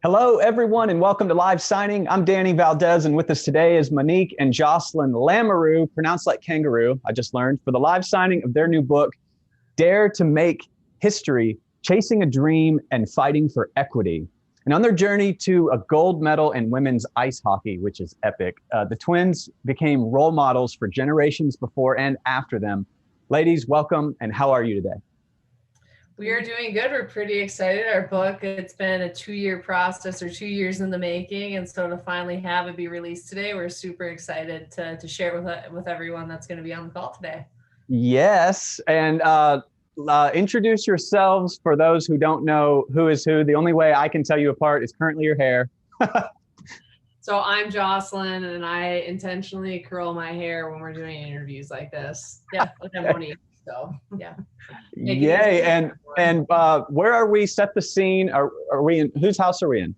Hello, everyone, and welcome to Live Signing. I'm Danny Valdez, and with us today is Monique and Jocelyne Lamoureux, pronounced like kangaroo, I just learned, for the live signing of their new book, Dare to Make History, Chasing a Dream and Fighting for Equity. And on their journey to a gold medal in women's ice hockey, which is epic, the twins became role models for generations before and after them. Ladies, welcome, and how are you today? We are doing good. We're pretty excited. Our book, it's been a 2-year process or 2 years in the making. And so to finally have it be released today, we're super excited to share it with everyone that's going to be on the call today. Yes. And introduce yourselves for those who don't know who is who. The only way I can tell you apart is currently your hair. So I'm Jocelyne, and I intentionally curl my hair when we're doing interviews like this. Yeah, with Monique. So yeah. Yay. And where are we? Set the scene. Are we in, whose house are we in?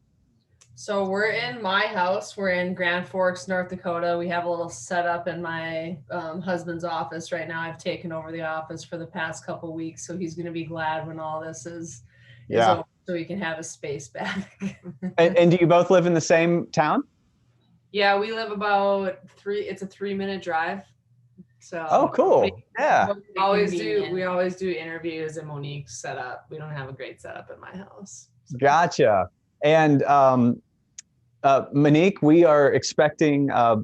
So we're in my house. We're in Grand Forks, North Dakota. We have a little setup in my husband's office right now. I've taken over the office for the past couple of weeks, so he's going to be glad when all this is over, so he can have his space back. and do you both live in the same town? Yeah, we live about it's a 3-minute drive. So oh, cool. Yeah. We always do interviews in Monique's setup. We don't have a great setup at my house. So. Gotcha. And Monique, we are expecting a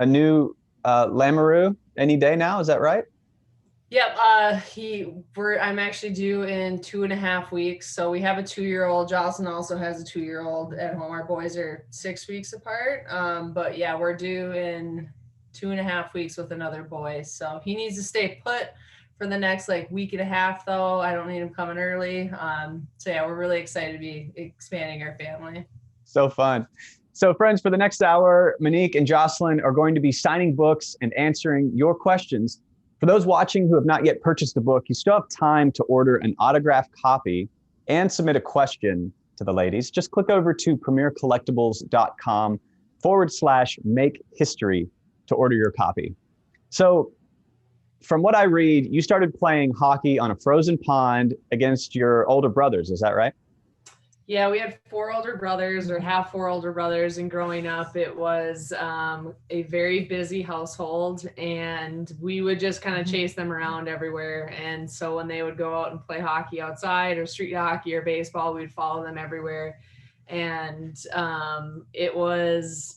new Lamoureux any day now. Is that right? Yep. I'm actually due in 2.5 weeks. So we have a 2-year-old. Jocelyn also has a 2-year-old at home. Our boys are 6 weeks apart. But yeah, we're due in 2.5 weeks with another boy. So he needs to stay put for the next week and a half, though. I don't need him coming early. So yeah, we're really excited to be expanding our family. So fun. So friends, for the next hour, Monique and Jocelyne are going to be signing books and answering your questions. For those watching who have not yet purchased a book, you still have time to order an autographed copy and submit a question to the ladies. Just click over to premiercollectibles.com/make history to order your copy. So from what I read, you started playing hockey on a frozen pond against your older brothers. Is that right? Yeah, we had 4 older brothers, or have 4 older brothers. And growing up, it was a very busy household, and we would just kind of chase them around everywhere. And so when they would go out and play hockey outside, or street hockey or baseball, we'd follow them everywhere. And it was,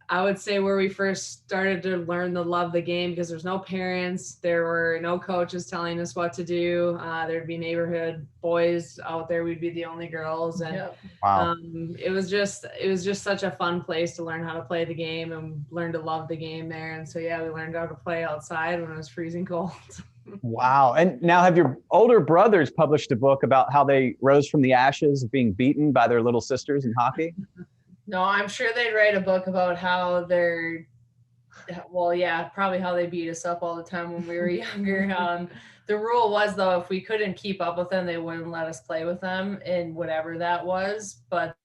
I would say, where we first started to learn to love the game, because there's no parents, there were no coaches telling us what to do. There'd be neighborhood boys out there. We'd be the only girls. And wow. It was just such a fun place to learn how to play the game and learn to love the game there. And so, yeah, we learned how to play outside when it was freezing cold. Wow. And now have your older brothers published a book about how they rose from the ashes of being beaten by their little sisters in hockey? No, I'm sure they'd write a book about how probably how they beat us up all the time when we were younger. The rule was, though, if we couldn't keep up with them, they wouldn't let us play with them in whatever that was. But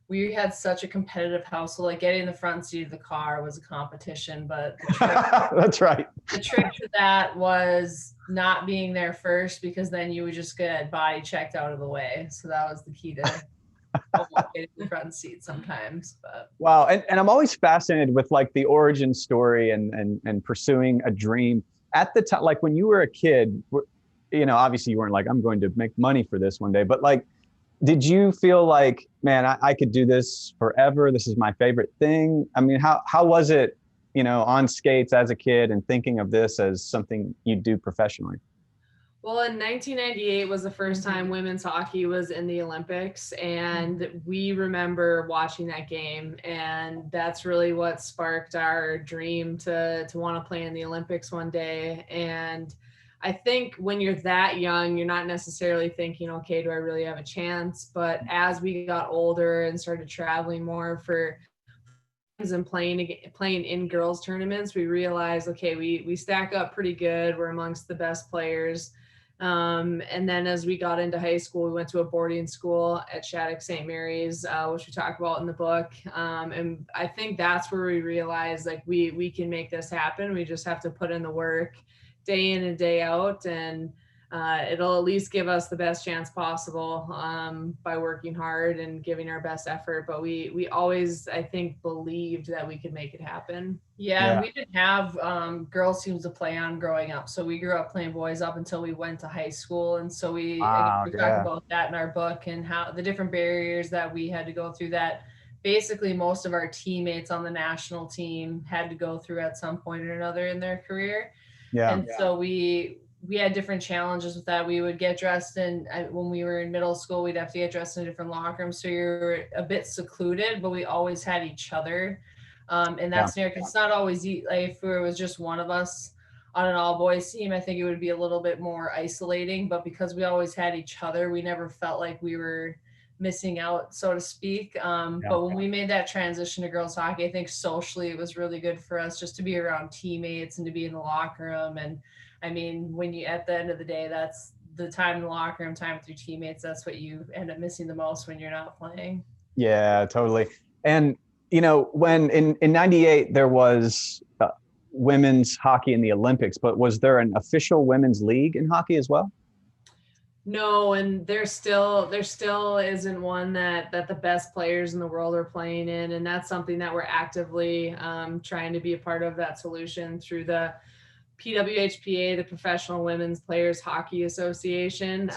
we had such a competitive household. Getting the front seat of the car was a competition, but that's right. The trick to that was not being there first, because then you would just get body checked out of the way. So that was the key to getting the front seat sometimes. But wow. And I'm always fascinated with the origin story and pursuing a dream at the time. When you were a kid, obviously you weren't I'm going to make money for this one day, but did you feel man, I could do this forever, this is my favorite thing? I mean, how was it on skates as a kid and thinking of this as something you do professionally? Well, in 1998 was the first time women's hockey was in the Olympics, and we remember watching that game, and that's really what sparked our dream to want to play in the Olympics one day. And I think when you're that young, you're not necessarily thinking, okay, do I really have a chance? But as we got older and started traveling more for and playing in girls tournaments, we realized, okay, we stack up pretty good. We're amongst the best players. And then as we got into high school, we went to a boarding school at Shattuck St. Mary's, which we talk about in the book. And I think that's where we realized we can make this happen. We just have to put in the work day in and day out. And it'll at least give us the best chance possible by working hard and giving our best effort. But we always, I think, believed that we could make it happen. Yeah, and we didn't have girls teams to play on growing up. So we grew up playing boys up until we went to high school. And so we talk about that in our book and how the different barriers that we had to go through, that basically most of our teammates on the national team had to go through at some point or another in their career. So we had different challenges with that. We would get dressed in, when we were in middle school, we'd have to get dressed in a different locker room. So you're a bit secluded, but we always had each other. And that's near, because it's not always like if it was just one of us on an all boys team, I think it would be a little bit more isolating, but because we always had each other, we never felt like we were missing out, so to speak. But when we made that transition to girls hockey, I think socially it was really good for us just to be around teammates and to be in the locker room. And I mean, when you, at the end of the day, that's the time in the locker room, time with your teammates, that's what you end up missing the most when you're not playing. Yeah, totally. And, you know, when in 98, there was women's hockey in the Olympics, but was there an official women's league in hockey as well? No, and there still isn't one that the best players in the world are playing in, and that's something that we're actively trying to be a part of that solution through the PWHPA, the Professional Women's Players Hockey Association.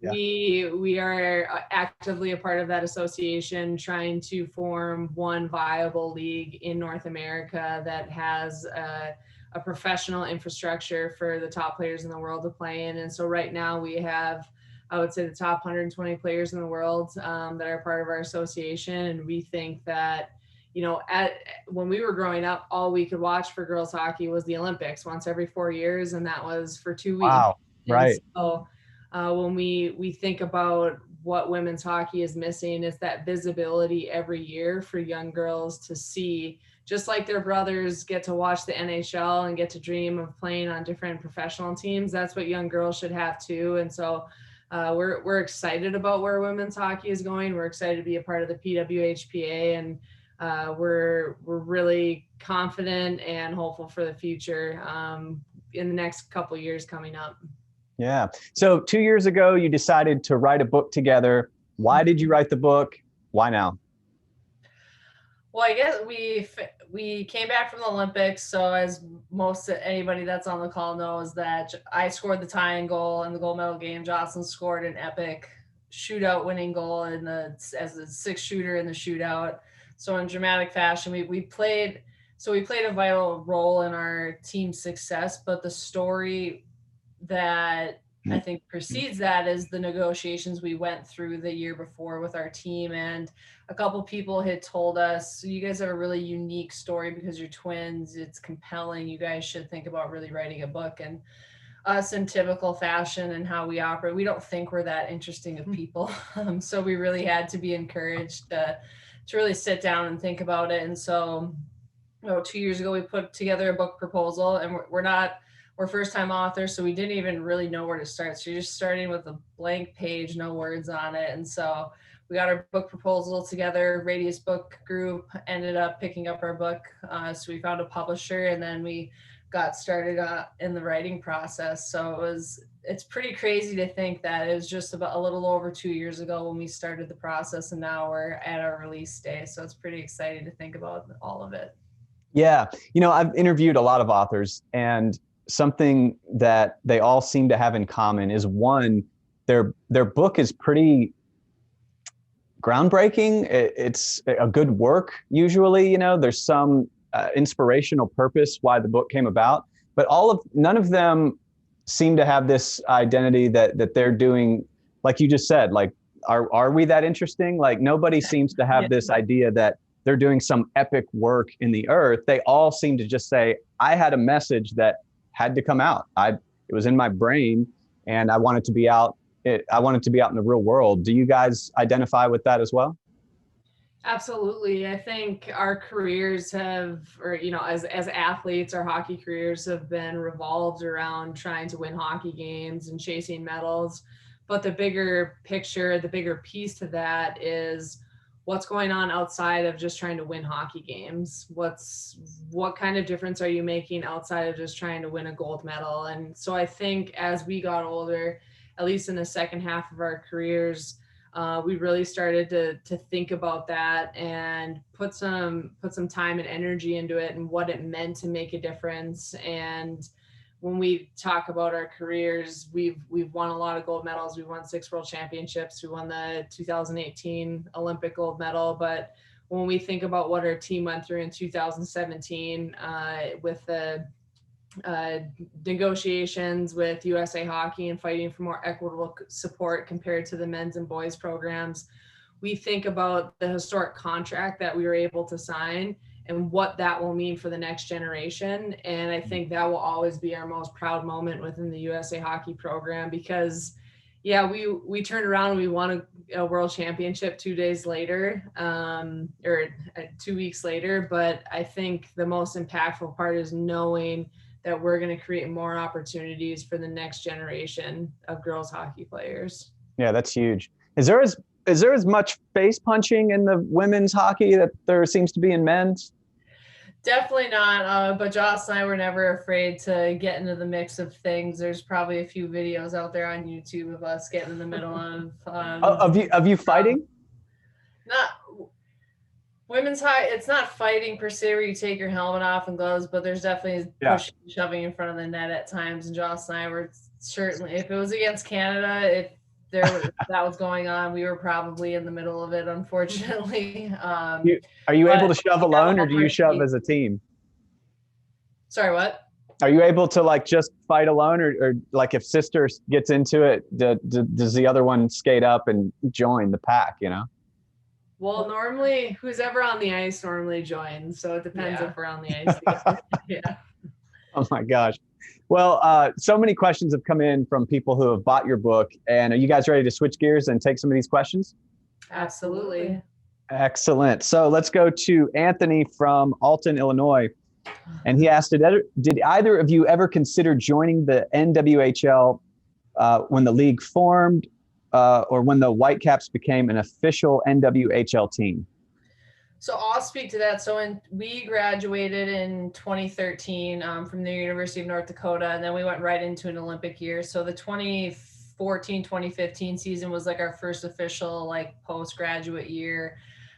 We are actively a part of that association, trying to form one viable league in North America that has a professional infrastructure for the top players in the world to play in. And so right now we have, I would say, the top 120 players in the world that are part of our association. And we think that, you know, when we were growing up, all we could watch for girls hockey was the Olympics once every 4 years. And that was for 2 weeks. Wow. Right. And so when we think about what women's hockey is missing, is that visibility every year for young girls to see, just like their brothers get to watch the NHL and get to dream of playing on different professional teams. That's what young girls should have too. And so we're excited about where women's hockey is going. We're excited to be a part of the PWHPA, and we're really confident and hopeful for the future in the next couple of years coming up. Yeah. So 2 years ago, you decided to write a book together. Why did you write the book? Why now? Well, I guess we came back from the Olympics. So as anybody that's on the call knows, that I scored the tying goal in the gold medal game. Jocelyne scored an epic shootout winning goal as a sixth shooter in the shootout. So in dramatic fashion, we played a vital role in our team's success, but the story that I think precedes that is the negotiations we went through the year before with our team. And a couple people had told us, you guys have a really unique story because you're twins. It's compelling. You guys should think about really writing a book. And us, in typical fashion and how we operate, we don't think we're that interesting of people. So we really had to be encouraged to really sit down and think about it. And so 2 years ago, we put together a book proposal, and we're first-time authors, so we didn't even really know where to start. So you're just starting with a blank page, no words on it. And so we got our book proposal together. Radius Book Group ended up picking up our book. So we found a publisher, and then we got started in the writing process. So it's pretty crazy to think that it was just about a little over 2 years ago when we started the process, and now we're at our release day. So it's pretty exciting to think about all of it. Yeah. You know, I've interviewed a lot of authors, and something that they all seem to have in common is, one, their book is pretty groundbreaking. It's a good work. Usually, you know, there's some inspirational purpose why the book came about, but none of them seem to have this identity that they're doing, like you just said, like, are we that interesting? Like, nobody seems to have this idea that they're doing some epic work in the earth. They all seem to just say, I had a message that had to come out. It was in my brain, and I wanted to be out. I wanted to be out in the real world. Do you guys identify with that as well? Absolutely. I think our careers have, or, you know, as athletes, our hockey careers have been revolved around trying to win hockey games and chasing medals. But the bigger picture, the bigger piece to that is, what's going on outside of just trying to win hockey games. What kind of difference are you making outside of just trying to win a gold medal? And so I think as we got older, at least in the second half of our careers, we really started to think about that and put some time and energy into it and what it meant to make a difference. And when we talk about our careers, we've won a lot of gold medals. We won 6 world championships. We won the 2018 Olympic gold medal. But when we think about what our team went through in 2017 with the negotiations with USA Hockey and fighting for more equitable support compared to the men's and boys programs, we think about the historic contract that we were able to sign and what that will mean for the next generation. And I think that will always be our most proud moment within the USA Hockey program, because we turned around and we won a world championship 2 days later, or 2 weeks later. But I think the most impactful part is knowing that we're going to create more opportunities for the next generation of girls hockey players. Yeah, that's huge. Is there as much face punching in the women's hockey that there seems to be in men's? Definitely not. But Joss and I were never afraid to get into the mix of things. There's probably a few videos out there on YouTube of us getting in the middle of you fighting? Not women's hockey. It's not fighting per se where you take your helmet off and gloves, but there's definitely pushing and shoving in front of the net at times. And Joss and I were certainly, if it was against Canada, that was going on, we were probably in the middle of it, unfortunately. Are you able to shove alone, or do you shove as a team? Sorry, what? Are you able to like just fight alone, or like if sister gets into it, does the other one skate up and join the pack, you know? Well, normally who's ever on the ice normally joins, so it depends if we're on the ice. Yeah. Oh my gosh. Well, so many questions have come in from people who have bought your book. And are you guys ready to switch gears and take some of these questions? Absolutely. Excellent. So let's go to Anthony from Alton, Illinois. And he asked, did either of you ever consider joining the NWHL when the league formed or when the Whitecaps became an official NWHL team? So I'll speak to that. So we graduated in 2013 from the University of North Dakota, and then we went right into an Olympic year. So the 2014, 2015 season was like our first official like postgraduate year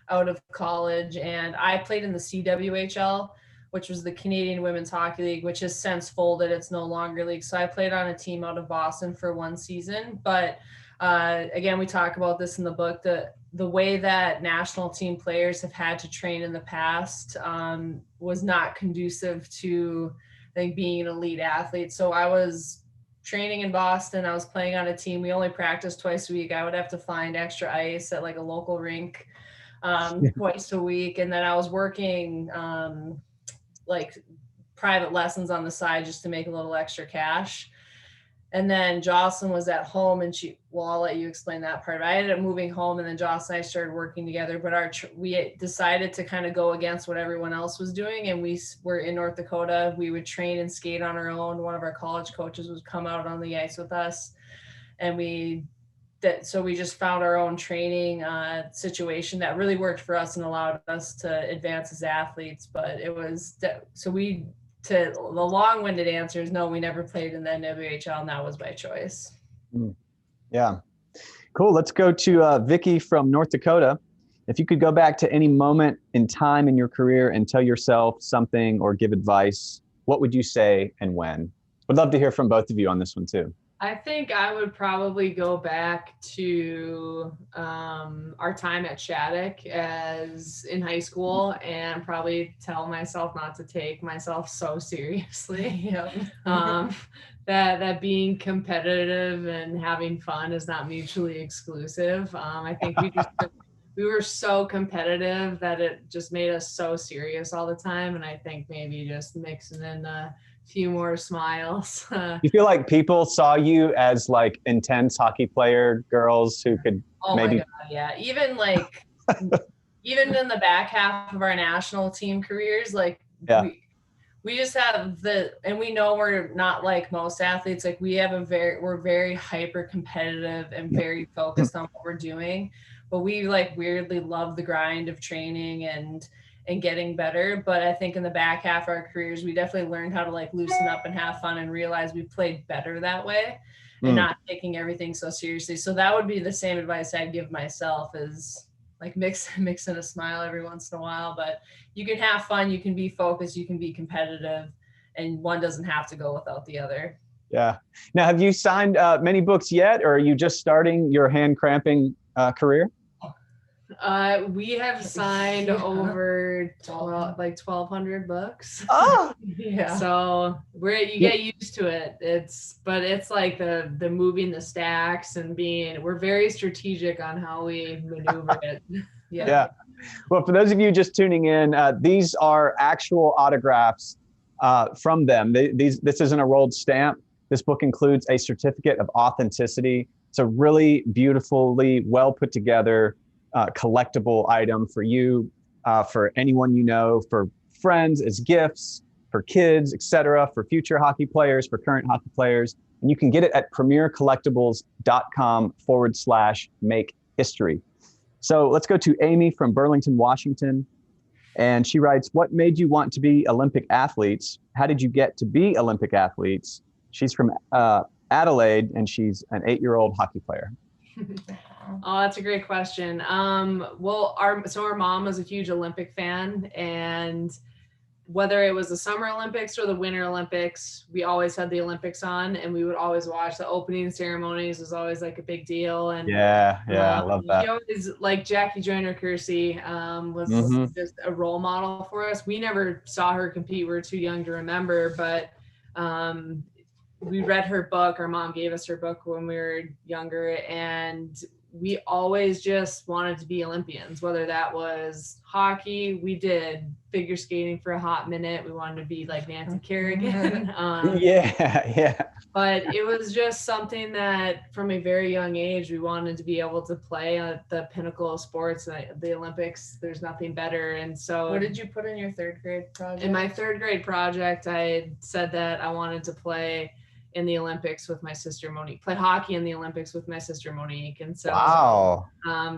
out of college. And I played in the CWHL, which was the Canadian Women's Hockey League, which has since folded. It's no longer league. So I played on a team out of Boston for one season. But again, we talk about this in the book, the way that national team players have had to train in the past was not conducive to, I think, being an elite athlete. So I was training in Boston. I was playing on a team. We only practiced twice a week. I would have to find extra ice at like a local rink twice a week. And then I was working like private lessons on the side just to make a little extra cash. And then Jocelyne was at home, and I'll let you explain that part. I ended up moving home, and then Jocelyne and I started working together, but we decided to kind of go against what everyone else was doing. And we were in North Dakota. We would train and skate on our own. One of our college coaches would come out on the ice with us. And so we just found our own training situation that really worked for us and allowed us to advance as athletes. But it was, the long-winded answer is no, we never played in the NWHL, and that was by choice. Yeah. Cool. Let's go to Vicky from North Dakota. If you could go back to any moment in time in your career and tell yourself something or give advice, what would you say and when? Would love to hear from both of you on this one too. I think I would probably go back to our time at Shattuck as in high school, and probably tell myself not to take myself so seriously. That being competitive and having fun is not mutually exclusive. I think we were so competitive that it just made us so serious all the time. And I think maybe just mixing in a few more smiles. You feel like people saw you as like intense hockey player girls who could maybe. My God, yeah. Even like, even in the back half of our national team careers, like we just have and we know we're not like most athletes. Like we're very hyper competitive and very focused on what we're doing. but we like weirdly love the grind of training and getting better. But I think in the back half of our careers, we definitely learned how to like loosen up and have fun and realize we played better that way and not taking everything so seriously. So that would be the same advice I'd give myself, is like mix in a smile every once in a while, but you can have fun, you can be focused, you can be competitive, and one doesn't have to go without the other. Yeah. Now, have you signed many books yet, or are you just starting your hand cramping career? We have signed over 1,200 books. Oh, Yeah. So you get used to it. It's like the moving the stacks and we're very strategic on how we maneuver it. Yeah. Well, for those of you just tuning in, these are actual autographs from them. This isn't a rolled stamp. This book includes a certificate of authenticity. It's a really beautifully well put together collectible item for you, for anyone you know, for friends, as gifts, for kids, etc., for future hockey players, for current hockey players. And you can get it at premiercollectibles.com/make history. So let's go to Amy from Burlington, Washington. And she writes, what made you want to be Olympic athletes? How did you get to be Olympic athletes? She's from Adelaide, and she's an 8-year-old hockey player. Oh, that's a great question. Well, our mom was a huge Olympic fan, and whether it was the Summer Olympics or the Winter Olympics, we always had the Olympics on, and we would always watch the opening ceremonies. Was always like a big deal. And yeah, I love that. She always, like Jackie Joyner-Kersee, was just a role model for us. We never saw her compete. We were too young to remember, but we read her book. Our mom gave us her book when we were younger, and we always just wanted to be Olympians, whether that was hockey. We did figure skating for a hot minute. We wanted to be like Nancy Kerrigan. Yeah. But it was just something that from a very young age, we wanted to be able to play at the pinnacle of sports, the Olympics. There's nothing better. And so what did you put in your third grade project? In my third grade project, I said that I wanted to play in the Olympics with my sister Monique, play hockey in the Olympics with my sister Monique. And so wow.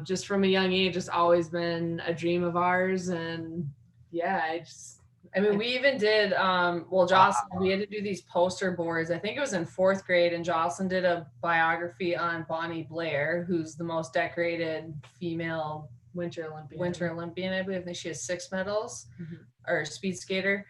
Just from a young age, it's always been a dream of ours. And yeah, we even did, Jocelyne, we had to do these poster boards. I think it was in 4th grade, and Jocelyne did a biography on Bonnie Blair, who's the most decorated female Winter Olympian, I believe. I think she has 6 medals, or speed skater.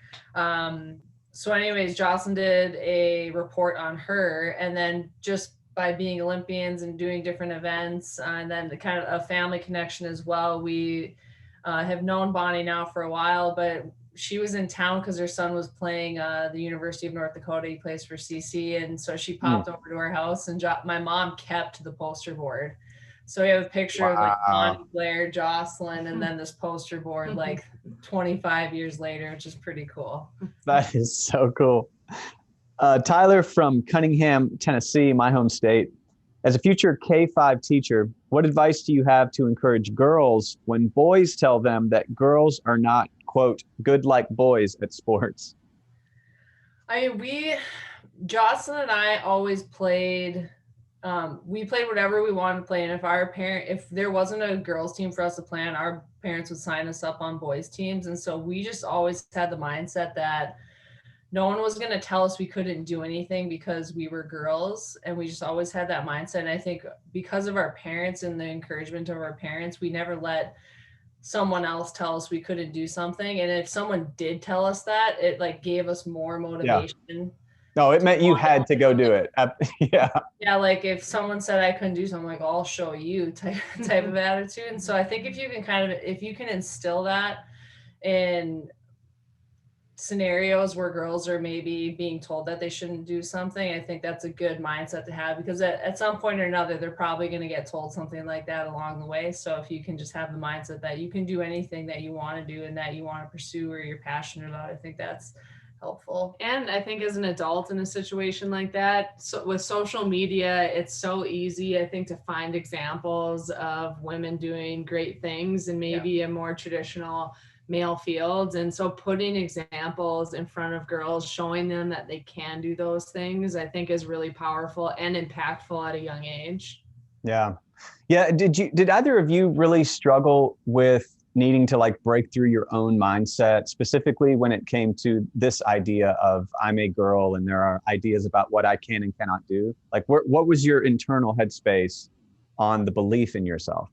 So anyways, Jocelyne did a report on her, and then just by being Olympians and doing different events, and then the kind of a family connection as well. We have known Bonnie now for a while, but she was in town because her son was playing the University of North Dakota. He plays for CC, and so she popped over to our house, and my mom kept the poster board. So we have a picture of like Bonnie Blair, Jocelyne, and then this poster board like 25 years later, which is pretty cool. That is so cool. Tyler from Cunningham, Tennessee, my home state. As a future K-5 teacher, what advice do you have to encourage girls when boys tell them that girls are not, quote, good like boys at sports? Jocelyne and I always played, we played whatever we wanted to play. And if there wasn't a girls team for us to play on, our parents would sign us up on boys teams. And so we just always had the mindset that no one was going to tell us we couldn't do anything because we were girls. And we just always had that mindset. And I think because of our parents and the encouragement of our parents, we never let someone else tell us we couldn't do something. And if someone did tell us that, it like gave us more motivation. Yeah. No, it meant you had to go do it. Yeah. Yeah. Like if someone said I couldn't do something, like I'll show you type of attitude. And so I think if you can instill that in scenarios where girls are maybe being told that they shouldn't do something, I think that's a good mindset to have, because at some point or another, they're probably going to get told something like that along the way. So if you can just have the mindset that you can do anything that you want to do and that you want to pursue or you're passionate about, I think that's helpful. And I think as an adult in a situation like that, so with social media, it's so easy, I think, to find examples of women doing great things in maybe a more traditional male fields. And so putting examples in front of girls, showing them that they can do those things, I think is really powerful and impactful at a young age. Yeah. Yeah. Did either of you really struggle with needing to like break through your own mindset, specifically when it came to this idea of I'm a girl and there are ideas about what I can and cannot do? Like, what was your internal headspace on the belief in yourself?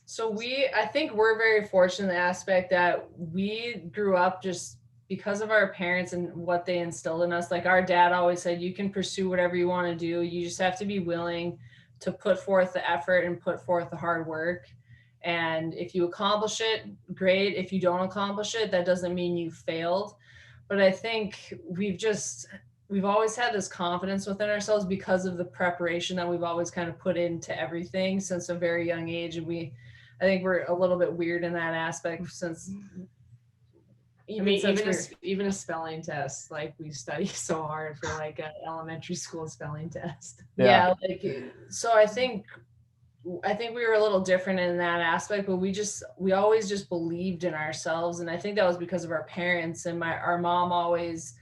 So I think we're very fortunate in the aspect that we grew up just because of our parents and what they instilled in us. Like our dad always said, you can pursue whatever you want to do. You just have to be willing to put forth the effort and put forth the hard work. And if you accomplish it, great. If you don't accomplish it, that doesn't mean you failed. But I think we've always had this confidence within ourselves because of the preparation that we've always kind of put into everything since a very young age. And I think we're a little bit weird in that aspect since even a spelling test, like we study so hard for like an elementary school spelling test. Yeah, so I think we were a little different in that aspect, but we always just believed in ourselves. And I think that was because of our parents and our mom always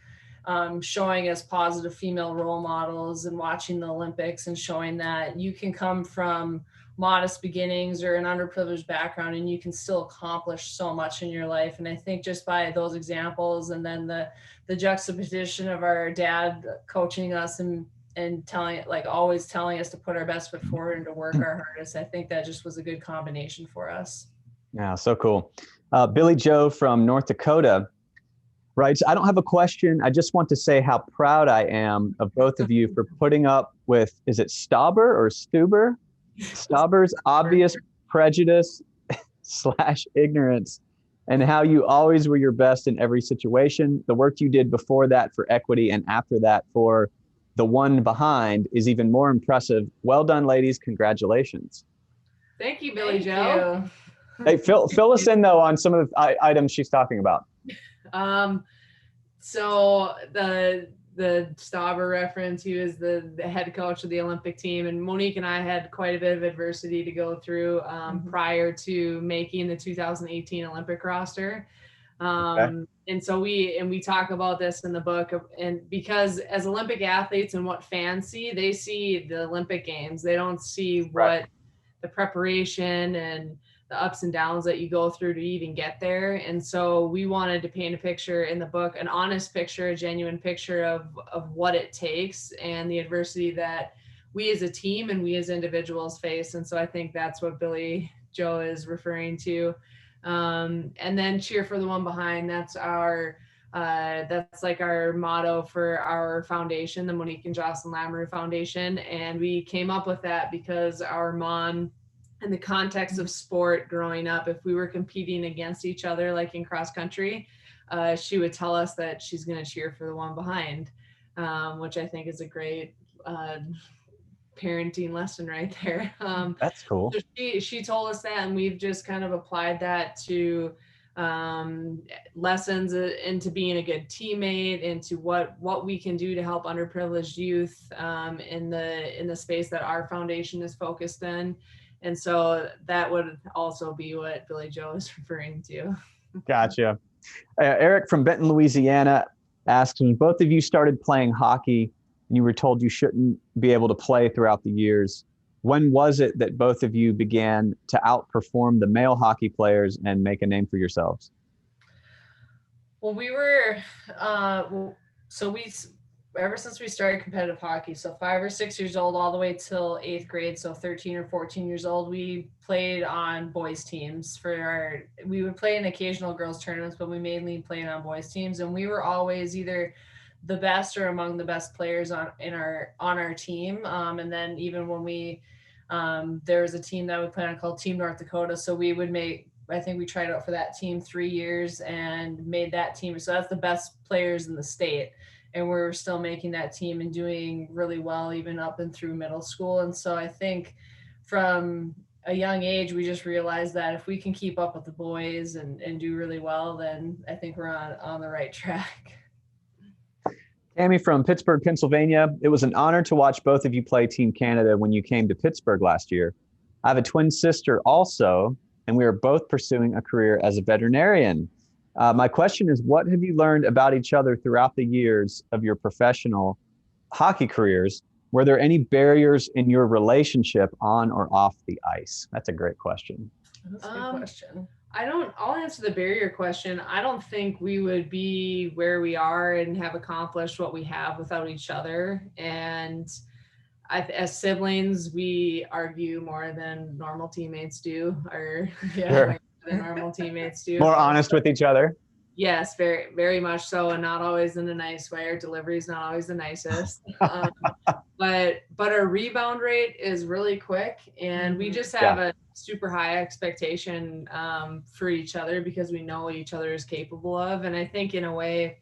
showing us positive female role models and watching the Olympics and showing that you can come from modest beginnings or an underprivileged background and you can still accomplish so much in your life. And I think just by those examples and then the juxtaposition of our dad coaching us and always telling us to put our best foot forward and to work our hardest, I think that just was a good combination for us. Yeah, so cool. Billy Joe from North Dakota writes, I don't have a question. I just want to say how proud I am of both of you for putting up with, is it Stauber or Stuber? Stauber's obvious prejudice / ignorance, and how you always were your best in every situation. The work you did before that for equity and after that for the one behind is even more impressive. Well done, ladies. Congratulations. Thank you, Billy Joe. Hey, fill us in though on some of the items she's talking about. So the Stauber reference, he was the head coach of the Olympic team, and Monique and I had quite a bit of adversity to go through prior to making the 2018 Olympic roster. And so we talk about this in the book, and because as Olympic athletes and what fans see, they see the Olympic Games. They don't see what the preparation and the ups and downs that you go through to even get there. And so we wanted to paint a picture in the book, an honest picture, a genuine picture of what it takes and the adversity that we as a team and we as individuals face. And so I think that's what Billy Joe is referring to. And then cheer for the one behind. That's like our motto for our foundation, the Monique and Jocelyne Lamoureux Foundation. And we came up with that because our mom, in the context of sport growing up, if we were competing against each other, like in cross country, she would tell us that she's going to cheer for the one behind, which I think is a great parenting lesson right there. That's cool. So she told us that, and we've just kind of applied that to lessons into being a good teammate, into what we can do to help underprivileged youth in the space that our foundation is focused in. And so that would also be what Billy Joe is referring to. Gotcha. Eric from Benton, Louisiana asks, when both of you started playing hockey and you were told you shouldn't be able to play throughout the years, when was it that both of you began to outperform the male hockey players and make a name for yourselves? Well, we were, ever since we started competitive hockey, so 5 or 6 years old, all the way till 8th grade, so 13 or 14 years old, we played on boys teams we would play in occasional girls tournaments, but we mainly played on boys teams. And we were always either the best or among the best players on our team. And then even when there was a team that we played on called Team North Dakota. So I think we tried out for that team 3 years and made that team. So that's the best players in the state. And we're still making that team and doing really well, even up and through middle school. And so I think from a young age, we just realized that if we can keep up with the boys and do really well, then I think we're on the right track. Tammy from Pittsburgh, Pennsylvania. It was an honor to watch both of you play Team Canada when you came to Pittsburgh last year. I have a twin sister also, and we are both pursuing a career as a veterinarian. My question is, what have you learned about each other throughout the years of your professional hockey careers Were there any barriers in your relationship on or off the ice? That's a great question. That's a good question. I'll answer the barrier question. I don't think we would be where we are and have accomplished what we have without each other. And as siblings, we argue more than normal teammates do, or Sure. than normal teammates do. More honest with each other. Yes, very, very much so, and not always in a nice way. Our delivery is not always the nicest, but our rebound rate is really quick, and we just have a super high expectation for each other because we know what each other is capable of. And I think in a way,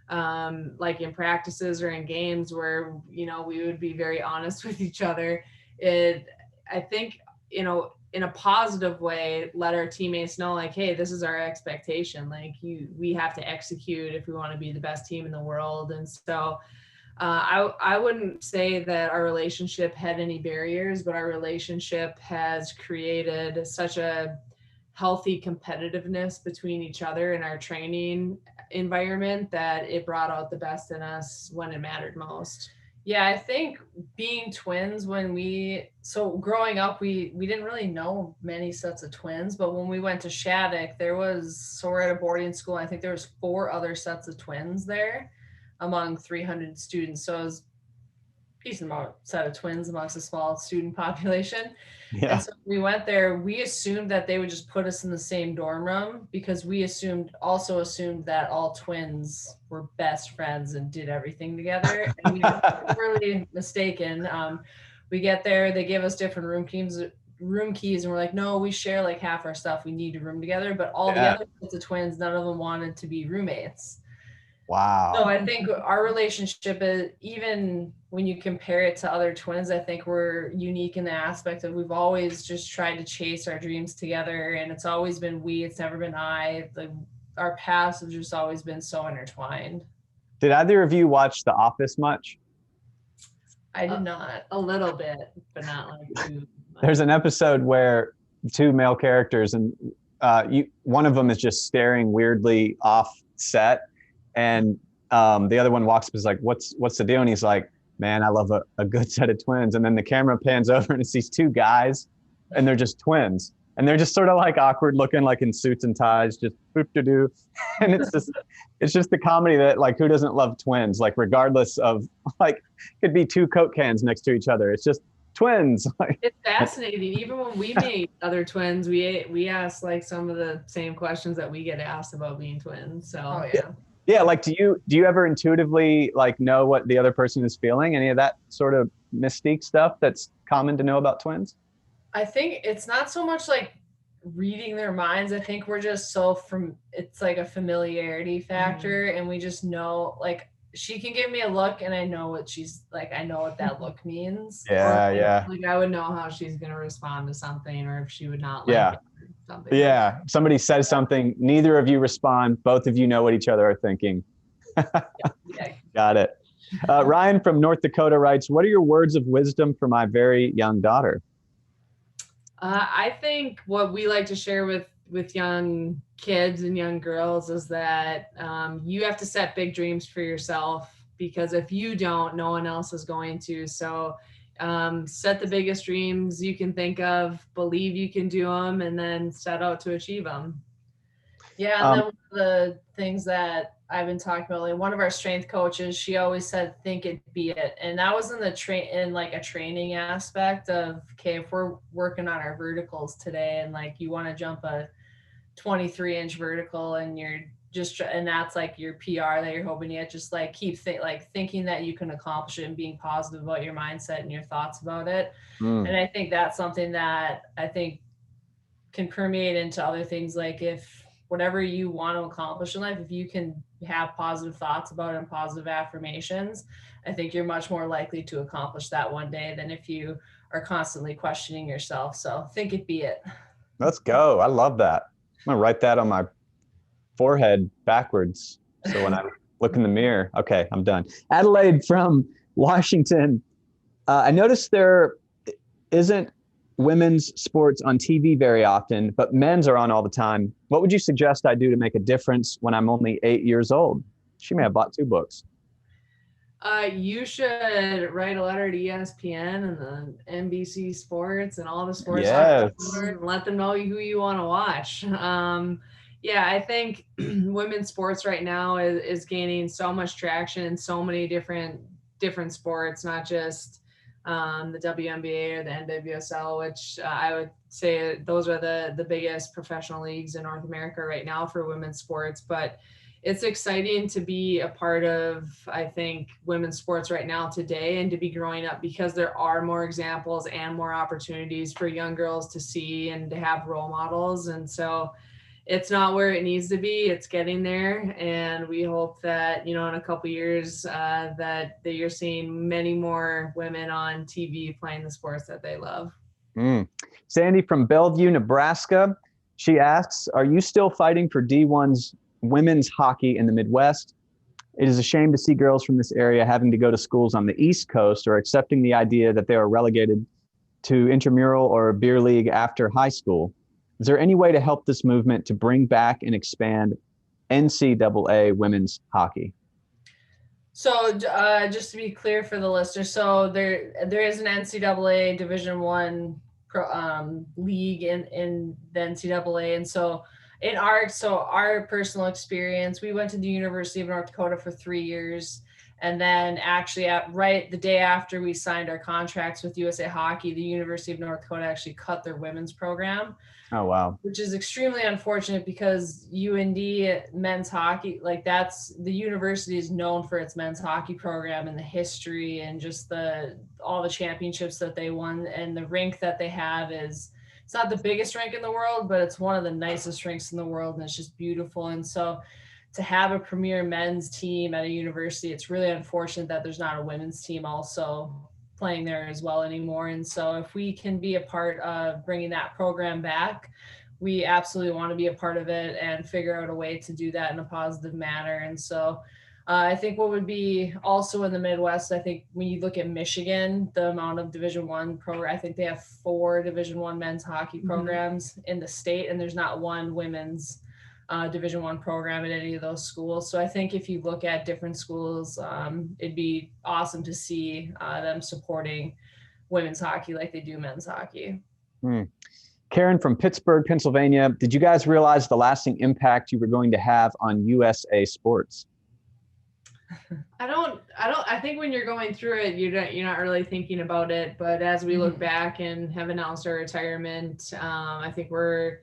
like in practices or in games where we would be very honest with each other, I think in a positive way, let our teammates know, like, hey, this is our expectation. Like we have to execute if we want to be the best team in the world. And so I wouldn't say that our relationship had any barriers, but our relationship has created such a healthy competitiveness between each other in our training environment that it brought out the best in us when it mattered most. Yeah, I think being twins, growing up, we didn't really know many sets of twins, but when we went to Shattuck, we're at a boarding school. I think there was 4 other sets of twins there among 300 students. So it was a decent amount set of twins amongst a small student population. Yeah. And so we went there, we assumed that they would just put us in the same dorm room because we also assumed that all twins were best friends and did everything together. And we were really mistaken. We get there, they give us different room keys, and we're like, no, we share like half our stuff. We need a room together. But all the other sets of twins, none of them wanted to be roommates. Wow. So I think our relationship is, even when you compare it to other twins, I think we're unique in the aspect of we've always just tried to chase our dreams together, and it's always been it's never been I. Our paths have just always been so intertwined. Did either of you watch The Office much? I did not. A little bit, but not like too much. There's an episode where 2 male characters, and one of them is just staring weirdly off set. And the other one walks up and is like, what's the deal? And he's like, man, I love a good set of twins. And then the camera pans over and it's these 2 guys and they're just twins. And they're just sort of like awkward looking, like in suits and ties, just boop-de-doo. And it's just the comedy that, like, who doesn't love twins? Like, regardless of, like, could be 2 Coke cans next to each other. It's just twins. It's fascinating. Even when we meet other twins, we ask like some of the same questions that we get asked about being twins. So yeah, like, do you ever intuitively like know what the other person is feeling? Any of that sort of mystique stuff that's common to know about twins? I think it's not so much like reading their minds. I think we're just it's like a familiarity factor, and we just know, like, she can give me a look and I know what she's like, I know what that look means. Yeah. Like I would know how she's going to respond to something, or if she would not like it or something. Yeah. Somebody says something, neither of you respond, both of you know what each other are thinking. Got it. Ryan from North Dakota writes, what are your words of wisdom for my very young daughter? I think what we like to share with young kids and young girls is that you have to set big dreams for yourself, because if you don't, no one else is going to. So set the biggest dreams you can think of, believe you can do them, and then set out to achieve them. Yeah, and then one of the things that I've been talking about, like, one of our strength coaches, she always said, think it, be it. And that was in like a training aspect of, okay, if we're working on our verticals today and like you want to jump a 23-inch vertical and and that's like your PR that you're hoping to get, just like keep thinking that you can accomplish it and being positive about your mindset and your thoughts about it. And I think that's something that I think can permeate into other things. Like, if whatever you want to accomplish in life, if you can have positive thoughts about it and positive affirmations, I think you're much more likely to accomplish that one day than if you are constantly questioning yourself. So think it, be it. Let's go. I love that. I'm gonna write that on my forehead backwards, so when I look in the mirror. Okay, I'm done. Adelaide from Washington. I noticed there isn't women's sports on TV very often, but men's are on all the time. What would you suggest I do to make a difference when I'm only 8 years old? She may have bought 2 books. You should write a letter to ESPN and the NBC Sports and all the sports Yes. and let them know who you want to watch. Yeah, I think women's sports right now is gaining so much traction in so many different sports, not just the WNBA or the NWSL, which I would say those are the biggest professional leagues in North America right now for women's sports. But it's exciting to be a part of, I think, women's sports right now today, and to be growing up, because there are more examples and more opportunities for young girls to see and to have role models. And so it's not where it needs to be. It's getting there. And we hope that, in a couple years that you're seeing many more women on TV playing the sports that they love. Sandy from Bellevue, Nebraska. She asks, are you still fighting for D1's women's hockey in the Midwest? It is a shame to see girls from this area having to go to schools on the East Coast, or accepting the idea that they are relegated to intramural or beer league after high school. Is there any way to help this movement to bring back and expand NCAA women's hockey? So just to be clear for the listeners, so there is an NCAA Division I league in the NCAA, and so our personal experience, we went to the University of North Dakota for 3 years. And then actually the day after we signed our contracts with USA Hockey, the University of North Dakota actually cut their women's program. Oh, wow. Which is extremely unfortunate, because UND men's hockey, the university is known for its men's hockey program and the history and just all the championships that they won. And the rink that they have it's not the biggest rink in the world, but it's one of the nicest rinks in the world, and it's just beautiful. And so to have a premier men's team at a university, it's really unfortunate that there's not a women's team also playing there as well anymore. And so if we can be a part of bringing that program back, we absolutely want to be a part of it and figure out a way to do that in a positive manner. And so I think what would be also in the Midwest, I think when you look at Michigan, the amount of Division I program, I think they have 4 Division I men's hockey programs in the state, and there's not one women's Division I program at any of those schools. So I think if you look at different schools, it'd be awesome to see them supporting women's hockey like they do men's hockey. Karen from Pittsburgh, Pennsylvania. Did you guys realize the lasting impact you were going to have on USA sports? I think when you're going through it, you're not really thinking about it. But as we look back and have announced our retirement, I think we're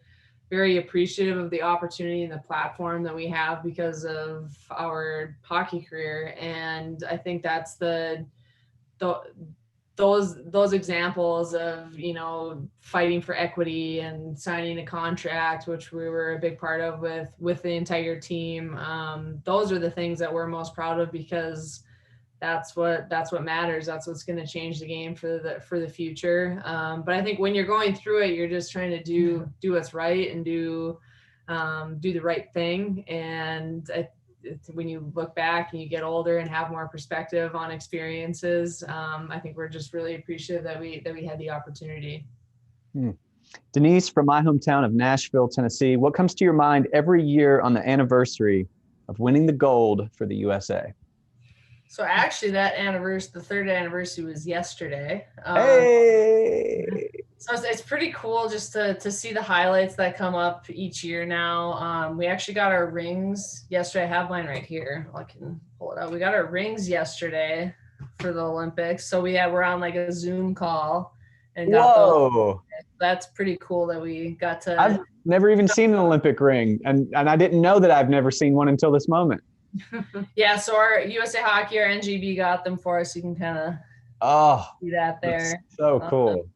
very appreciative of the opportunity and the platform that we have because of our hockey career. And I think that's those examples of, fighting for equity and signing a contract, which we were a big part of with the entire team. Those are the things that we're most proud of, because that's what matters. That's what's going to change the game for the future. But I think when you're going through it, you're just trying to do what's right and do the right thing. And when you look back and you get older and have more perspective on experiences, I think we're just really appreciative that we had the opportunity. Denise from my hometown of Nashville, Tennessee. What comes to your mind every year on the anniversary of winning the gold for the USA? So actually the 3rd anniversary was yesterday. Hey! So it's pretty cool just to see the highlights that come up each year now. We actually got our rings yesterday. I have mine right here. I can pull it out. We got our rings yesterday for the Olympics. So we're on a Zoom call and got those. That's pretty cool that we got to. I've never even seen an Olympic ring, and I didn't know that I've never seen one until this moment. Yeah, so our USA Hockey, our NGB got them for us. You can kind of see that there. So cool.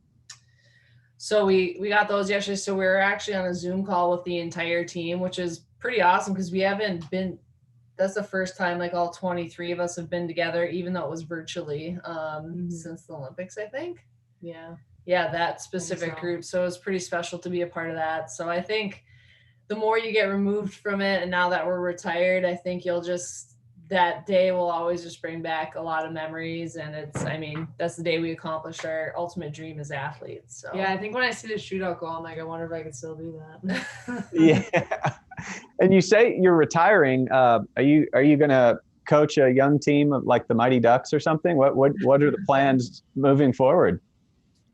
So we got those yesterday. So we were actually on a Zoom call with the entire team, which is pretty awesome because we haven't been. That's the first time all 23 of us have been together, even though it was virtually since the Olympics, I think. Yeah, that specific group. So it was pretty special to be a part of that. So I think the more you get removed from it, and now that we're retired, I think that day will always just bring back a lot of memories. And that's the day we accomplished our ultimate dream as athletes. So yeah, I think when I see the shootout goal, I'm I wonder if I could still do that. Yeah. And you say you're retiring. Are you gonna coach a young team of like the Mighty Ducks or something? What are the plans moving forward?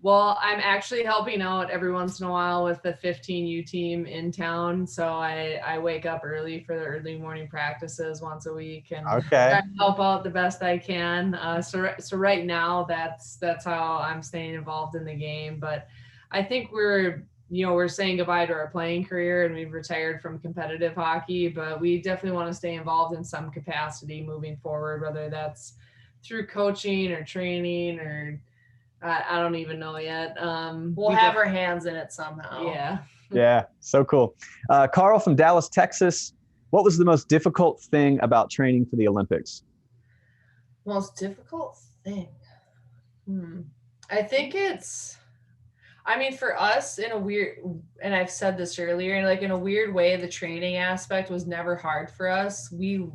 Well, I'm actually helping out every once in a while with the 15U team in town. So I wake up early for the early morning practices once a week and try to help out the best I can. So right now that's how I'm staying involved in the game. But I think we're saying goodbye to our playing career and we've retired from competitive hockey, but we definitely want to stay involved in some capacity moving forward, whether that's through coaching or training or I don't even know yet. We'll have our hands in it somehow. Yeah. Yeah. So cool. Carl from Dallas, Texas. What was the most difficult thing about training for the Olympics? Most difficult thing? I think for us in a weird, and I've said this earlier, like in a weird way, the training aspect was never hard for us. We,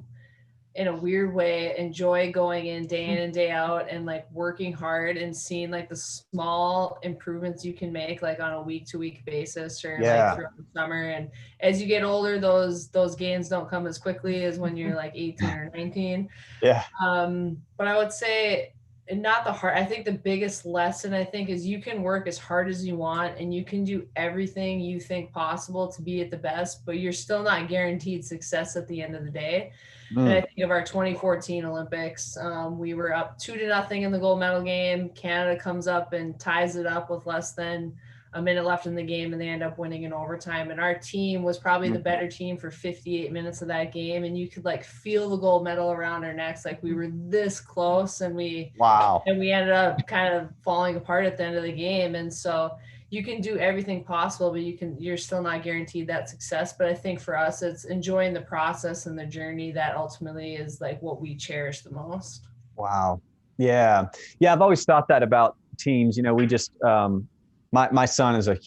in a weird way, enjoy going in and day out and like working hard and seeing like the small improvements you can make like on a week to week basis or like throughout the summer. And as you get older, those gains don't come as quickly as when you're like 18 or 19. Yeah. But I would say I think the biggest lesson is you can work as hard as you want and you can do everything you think possible to be at the best, but you're still not guaranteed success at the end of the day. And I think of our 2014 Olympics, we were up 2-0 in the gold medal game. Canada comes up and ties it up with less than a minute left in the game, and they end up winning in overtime. And our team was probably the better team for 58 minutes of that game. And you could like feel the gold medal around our necks. Like we were this close and we ended up kind of falling apart at the end of the game. And so you can do everything possible, but you're still not guaranteed that success. But I think for us, it's enjoying the process and the journey that ultimately is like what we cherish the most. Wow. Yeah. Yeah. I've always thought that about teams. We just, my son is a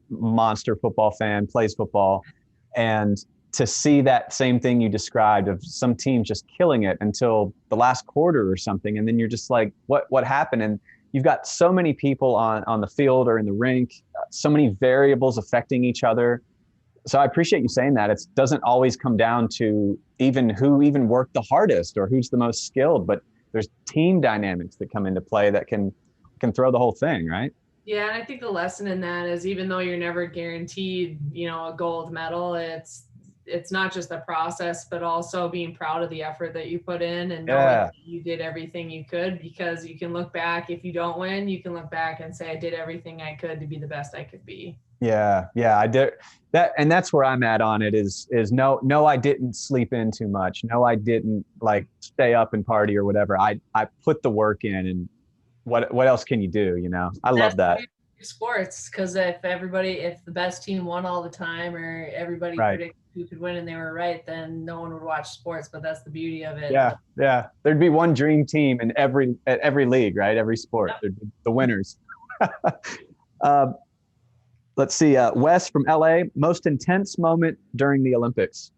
monster football fan, plays football. And to see that same thing you described of some team just killing it until the last quarter or something. And then you're just like, what happened? And you've got so many people on the field or in the rink, so many variables affecting each other. So I appreciate you saying that. It doesn't always come down to who worked the hardest or who's the most skilled, but there's team dynamics that come into play that can throw the whole thing, right? Yeah, and I think the lesson in that is even though you're never guaranteed, a gold medal, it's not just the process, but also being proud of the effort that you put in and knowing that you did everything you could, because you can look back, if you don't win, you can look back and say, I did everything I could to be the best I could be. Yeah, I did that. And that's where I'm at on it is no, I didn't sleep in too much. No, I didn't like stay up and party or whatever. I put the work in, and what else can you do? I love that. Sports, because if the best team won all the time or everybody predicted who could win and they were right, then no one would watch sports. But that's the beauty of it. Yeah. There'd be one dream team in every league, right? Every sport. There'd be the winners. Let's see. Wes from LA, most intense moment during the Olympics.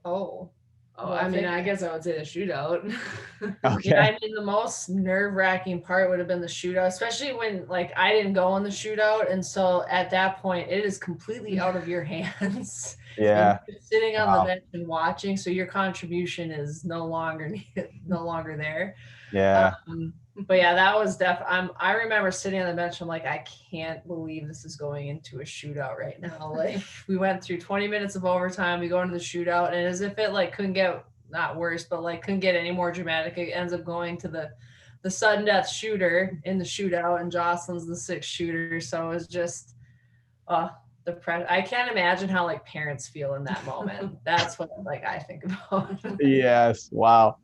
I guess I would say the shootout. Okay. Yeah, the most nerve-wracking part would have been the shootout, especially when like I didn't go on the shootout, and so at that point it is completely out of your hands. Yeah. And you're sitting on the bench and watching, so your contribution is no longer there. Yeah. But yeah, that was I remember sitting on the bench. I'm like, I can't believe this is going into a shootout right now. Like we went through 20 minutes of overtime. We go into the shootout, and as if it like couldn't get not worse, but like couldn't get any more dramatic. It ends up going to the sudden death shooter in the shootout, and Jocelyne's the 6th shooter. So it was just the pressure. I can't imagine how like parents feel in that moment. That's what like I think about. Yes. Wow.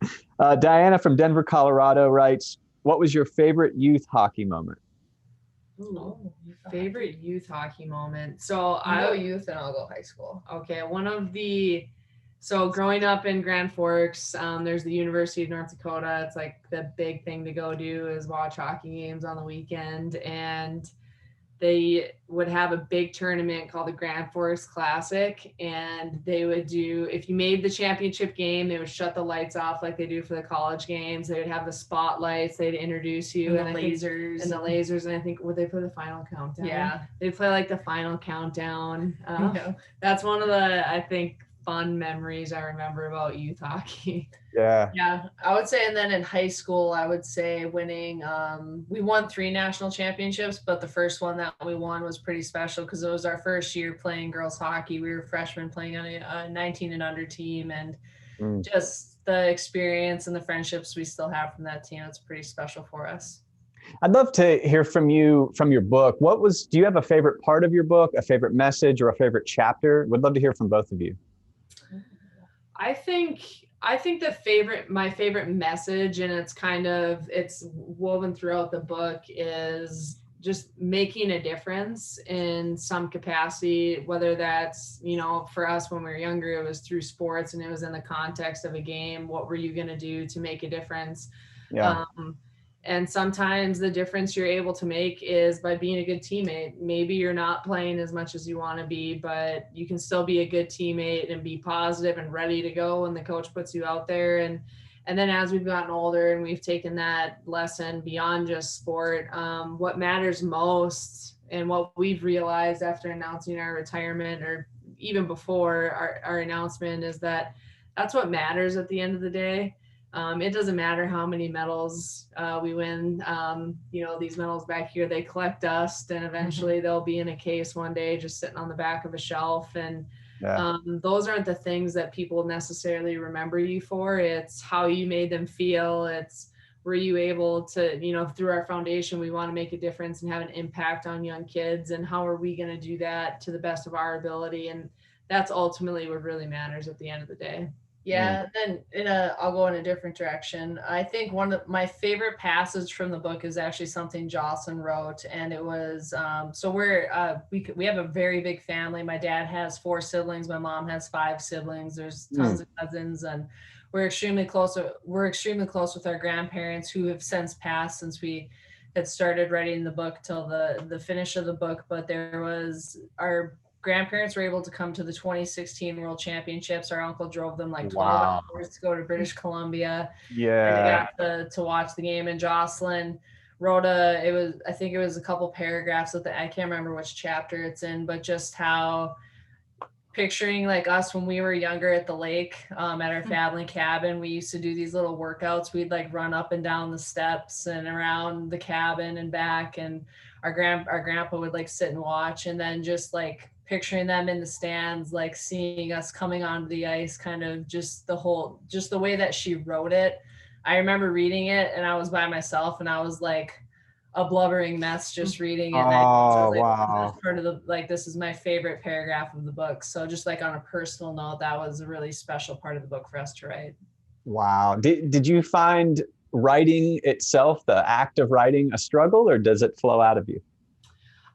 Diana from Denver, Colorado writes, what was your favorite youth hockey moment? Favorite youth hockey moment. So I'll go youth and I'll go high school. Okay. So growing up in Grand Forks, there's the University of North Dakota. It's like the big thing to go do is watch hockey games on the weekend. And they would have a big tournament called the Grand Forks Classic. And they would do, if you made the championship game, they would shut the lights off like they do for the college games. They would have the spotlights. They'd introduce you. And the lasers. And I think, would they play the final countdown? Yeah. They play like the final countdown. That's one of the, I think, fun memories I remember about youth hockey. Yeah. Yeah, I would say, and then in high school, I would say winning, we won 3 national championships, but the first one that we won was pretty special because it was our first year playing girls hockey. We were freshmen playing on a 19 and under team, and Mm. just the experience and the friendships we still have from that team, it's pretty special for us. I'd love to hear from you from your book. Do you have a favorite part of your book, a favorite message, or a favorite chapter? Would love to hear from both of you. I think my favorite message, and it's woven throughout the book, is just making a difference in some capacity, whether that's, for us when we were younger, it was through sports and it was in the context of a game. What were you going to do to make a difference? Yeah. And sometimes the difference you're able to make is by being a good teammate. Maybe you're not playing as much as you want to be, but you can still be a good teammate and be positive and ready to go when the coach puts you out there. And then as we've gotten older and we've taken that lesson beyond just sport, what matters most and what we've realized after announcing our retirement, or even before our announcement, is that that's what matters at the end of the day. It doesn't matter how many medals we win. These medals back here, they collect dust, and eventually they'll be in a case one day just sitting on the back of a shelf. And those aren't the things that people necessarily remember you for. It's how you made them feel. It's, were you able to, through our foundation, we want to make a difference and have an impact on young kids. And how are we going to do that to the best of our ability? And that's ultimately what really matters at the end of the day. Yeah, then I'll go in a different direction. I think one of my favorite passage from the book is actually something Jocelyne wrote, and it was so we have a very big family. My dad has 4 siblings, my mom has 5 siblings. There's tons of cousins, and we're extremely close. We're extremely close with our grandparents, who have since passed since we had started writing the book till the finish of the book. But our grandparents were able to come to the 2016 World Championships. Our uncle drove them like 12 hours to go to British Columbia. Yeah. And they got to watch the game. And Jocelyne wrote I think it was a couple paragraphs I can't remember which chapter it's in, but just how picturing like us when we were younger at the lake, at our family cabin, we used to do these little workouts. We'd like run up and down the steps and around the cabin and back. And our grandpa would like sit and watch, and then just like picturing them in the stands, like seeing us coming onto the ice, kind of just the way that she wrote it. I remember reading it and I was by myself and I was like a blubbering mess just reading it. Wow. This is my favorite paragraph of the book. So just like on a personal note, that was a really special part of the book for us to write. Wow. Did you find writing itself, the act of writing, a struggle, or does it flow out of you?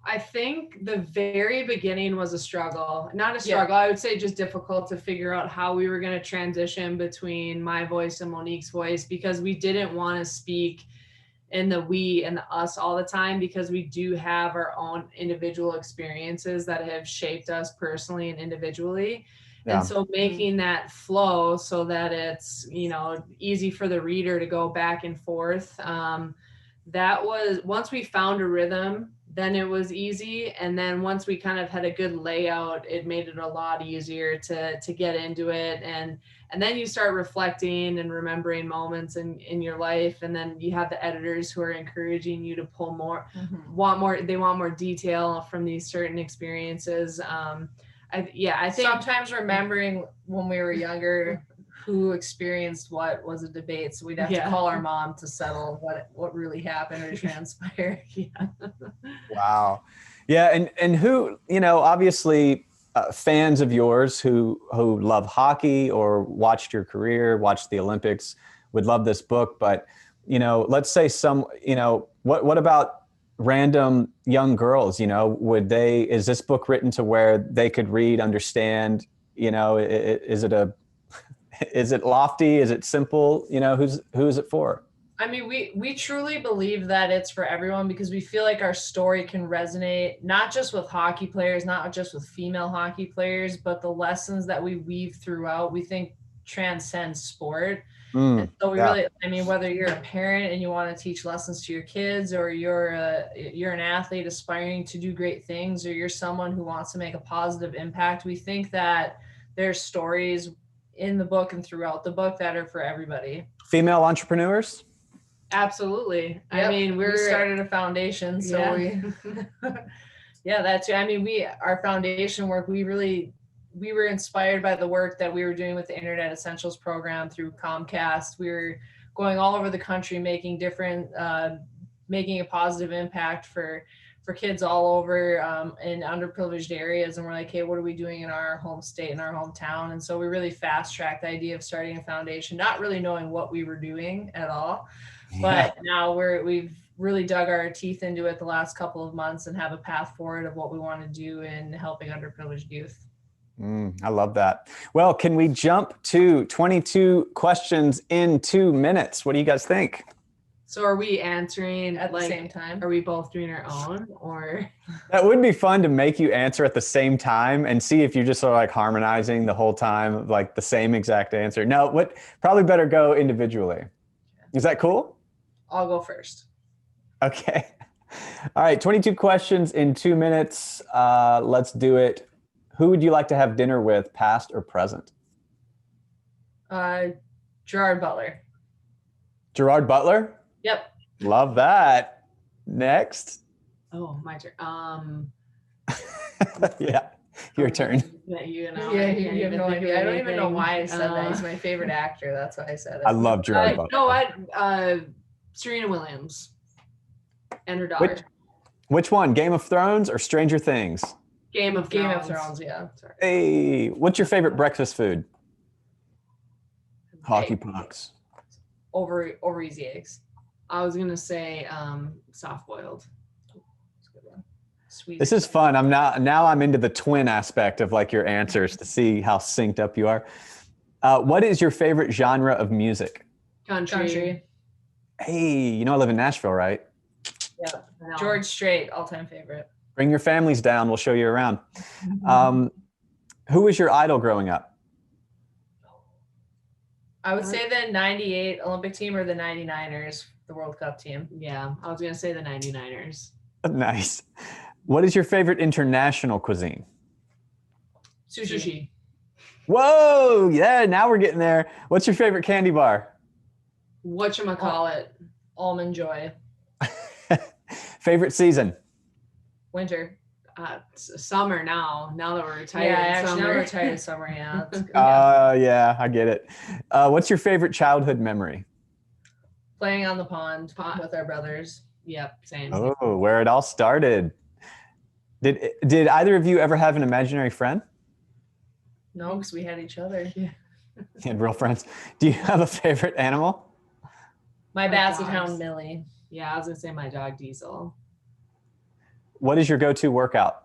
I think the very beginning was a struggle, not a struggle. I would say just difficult to figure out how we were going to transition between my voice and Monique's voice, because we didn't want to speak in the we and the us all the time, because we do have our own individual experiences that have shaped us personally and individually. Yeah. And so making that flow so that it's, easy for the reader to go back and forth. That was, once we found a rhythm, then it was easy. And then once we kind of had a good layout, it made it a lot easier to get into it. And then you start reflecting and remembering moments in your life. And then you have the editors who are encouraging you to pull more, they want more detail from these certain experiences. I think sometimes remembering when we were younger, who experienced what was a debate. So we'd have to call our mom to settle what really happened or transpired. Wow. Yeah. And who, obviously fans of yours who love hockey or watched your career, watched the Olympics, would love this book. But, let's say what about random young girls, is this book written to where they could read, understand, is it lofty? Is it simple? Who is it for? I mean, we truly believe that it's for everyone, because we feel like our story can resonate, not just with hockey players, not just with female hockey players, but the lessons that we weave throughout, we think transcend sport. And so really, whether you're a parent and you want to teach lessons to your kids, or you're an athlete aspiring to do great things, or you're someone who wants to make a positive impact, we think that there's stories in the book and throughout the book that are for everybody. Female entrepreneurs? Absolutely. Yep. I mean, we started a foundation, so that's, I mean, our foundation work, we were inspired by the work that we were doing with the Internet Essentials program through Comcast. We were going all over the country, making a positive impact for kids all over in underprivileged areas. And we're like, hey, what are we doing in our home state, in our hometown? And so we really fast tracked the idea of starting a foundation, not really knowing what we were doing at all. But now we've really dug our teeth into it the last couple of months and have a path forward of what we want to do in helping underprivileged youth. I love that. Well, can we jump to 22 questions in 2 minutes? What do you guys think? So are we answering at the same time? Are we both doing our own, or? That would be fun to make you answer at the same time and see if you're just sort of like harmonizing the whole time, like the same exact answer. No, probably better go individually. Is that cool? I'll go first. Okay. All right. 22 questions in 2 minutes. Let's do it. Who would you like to have dinner with, past or present? Gerard Butler. Gerard Butler? Yep. Love that. Next. Oh, my turn. Yeah, your turn. You know, you have no idea. I don't even know why I said that. He's my favorite actor. That's why I said it. I love Gerard Butler. No, Serena Williams and her daughter. Which one? Game of Thrones or Stranger Things? Game of Thrones, yeah. Sorry. Hey, what's your favorite breakfast food? Hockey pucks. Over easy eggs. I was gonna say soft boiled. Sweet. This is fun. I'm into the twin aspect of like your answers to see how synced up you are. What is your favorite genre of music? Country. Hey, I live in Nashville, right? Yeah. George Strait, all-time favorite. Bring your families down. We'll show you around. Who was your idol growing up? I would say the 98 Olympic team or the 99ers, the World Cup team. Yeah, I was going to say the 99ers. Nice. What is your favorite international cuisine? Sushi. Whoa, yeah, now we're getting there. What's your favorite candy bar? Whatchamacallit? Almond Joy. Favorite season? Winter. Summer now that we're retired. Yeah, actually now we're retired in summer, yeah. Yeah, I get it. What's your favorite childhood memory? Playing on the pond with our brothers. Yep, same. Oh, where it all started. Did either of you ever have an imaginary friend? No, because we had each other. Yeah. You had real friends. Do you have a favorite animal? My basset hound, Millie. Yeah, I was going to say my dog, Diesel. What is your go-to workout?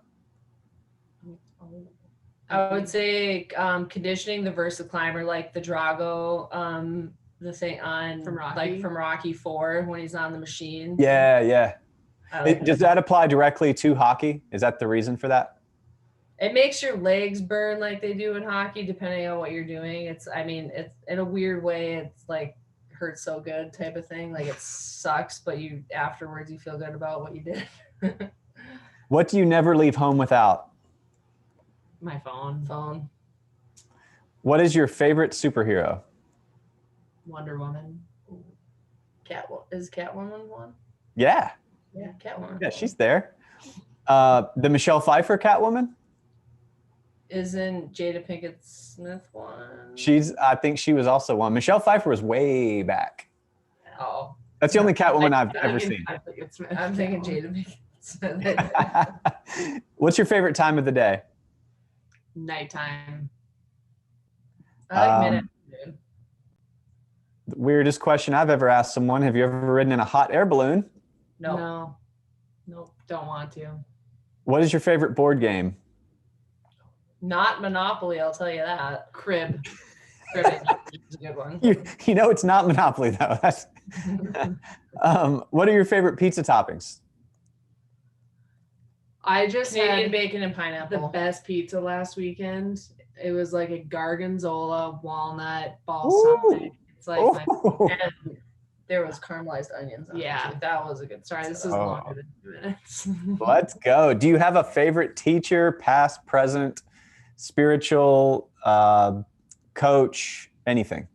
I would say conditioning, the Versa Climber, like the Drago, the thing on from Rocky. Like from Rocky 4 when he's on the machine. Yeah. Like Does that apply directly to hockey? Is that the reason for that? It makes your legs burn like they do in hockey, depending on what you're doing. It's in a weird way, it's like hurts so good type of thing. Like it sucks, but afterwards you feel good about what you did. What do you never leave home without? My phone. What is your favorite superhero? Wonder Woman. Is Catwoman one? Yeah. Yeah, Catwoman. Yeah, she's there. The Michelle Pfeiffer Catwoman? Isn't Jada Pinkett Smith one? I think she was also one. Michelle Pfeiffer was way back. Oh. That's the only Catwoman I've ever seen. I'm thinking Jada Pinkett Smith. What's your favorite time of the day? Nighttime. I like mid-afternoon. Weirdest question I've ever asked someone. Have you ever ridden in a hot air balloon? No. Nope. Don't want to. What is your favorite board game? Not Monopoly, I'll tell you that. Crib. Cribbage is a good one. It's not Monopoly though. That's what are your favorite pizza toppings? I just Canadian had bacon and the pineapple. best pizza last weekend. It was like a gargonzola, walnut, balsamic. It's like And there was caramelized onions on it, Yeah. too. That was a good sorry, this pizza. is longer than 2 minutes. Let's go. Do you have a favorite teacher, past, present, spiritual, coach, anything?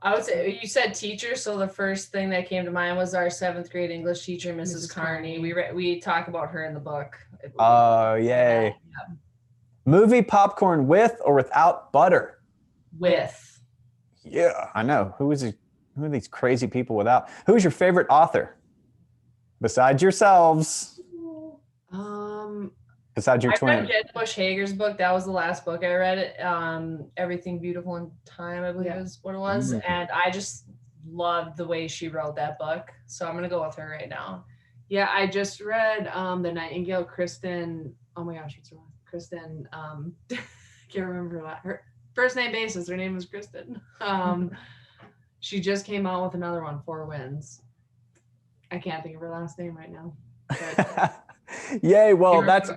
I would say you said teacher, so the first thing that came to mind was our 7th grade English teacher, Mrs. Carney. We talk about her in the book. Oh, yay. Yeah. Movie popcorn with or without butter? With. Yeah, I know. Who are these crazy people without? Who's your favorite author? Besides yourselves. Besides your twin. I read Jen Bush Hager's book. That was the last book I read. Everything Beautiful in Time, I believe is what it was. Mm-hmm. And I just loved the way she wrote that book. So I'm going to go with her right now. Yeah, I just read The Nightingale, Kristen. Oh my gosh, what's her name? Kristen. Can't remember her first name basis. Her name was Kristen. She just came out with another one, 4 Winds. I can't think of her last name right now. Yay. Well, that's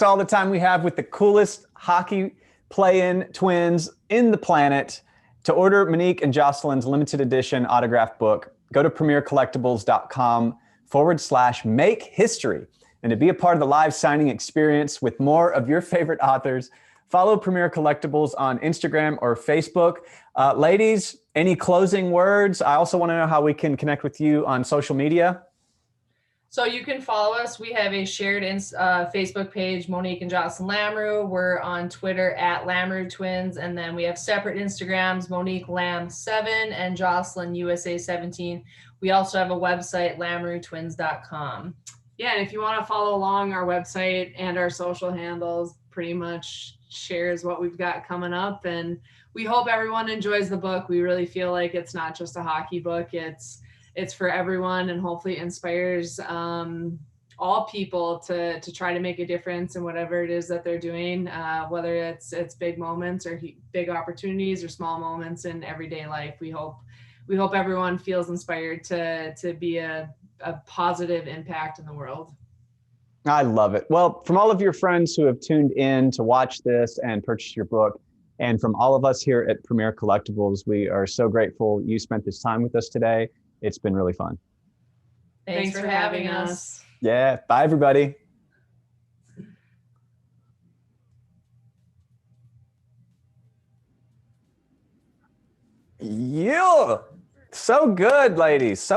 all the time we have with the coolest hockey play-in twins in the planet. To order Monique and Jocelyne's limited edition autographed book, go to premiercollectibles.com/make history. And to be a part of the live signing experience with more of your favorite authors, follow Premier Collectibles on Instagram or Facebook. Ladies, any closing words? I also want to know how we can connect with you on social media. So you can follow us. We have a shared Facebook page, Monique and Jocelyne Lamoureux. We're on Twitter at Lamoureux Twins. And then we have separate Instagrams, Monique Lam 7 and Jocelyne USA 17. We also have a website, lamoureux-twins.com. Yeah, and if you want to follow along, our website and our social handles pretty much shares what we've got coming up. And we hope everyone enjoys the book. We really feel like it's not just a hockey book. It's for everyone, and hopefully inspires all people to try to make a difference in whatever it is that they're doing, whether it's big moments or big opportunities or small moments in everyday life. We hope everyone feels inspired to be a positive impact in the world. I love it. Well, from all of your friends who have tuned in to watch this and purchase your book, and from all of us here at Premier Collectibles, we are so grateful you spent this time with us today. It's been really fun. Thanks for having us. Yeah. Bye, everybody. Yeah. So good, ladies. So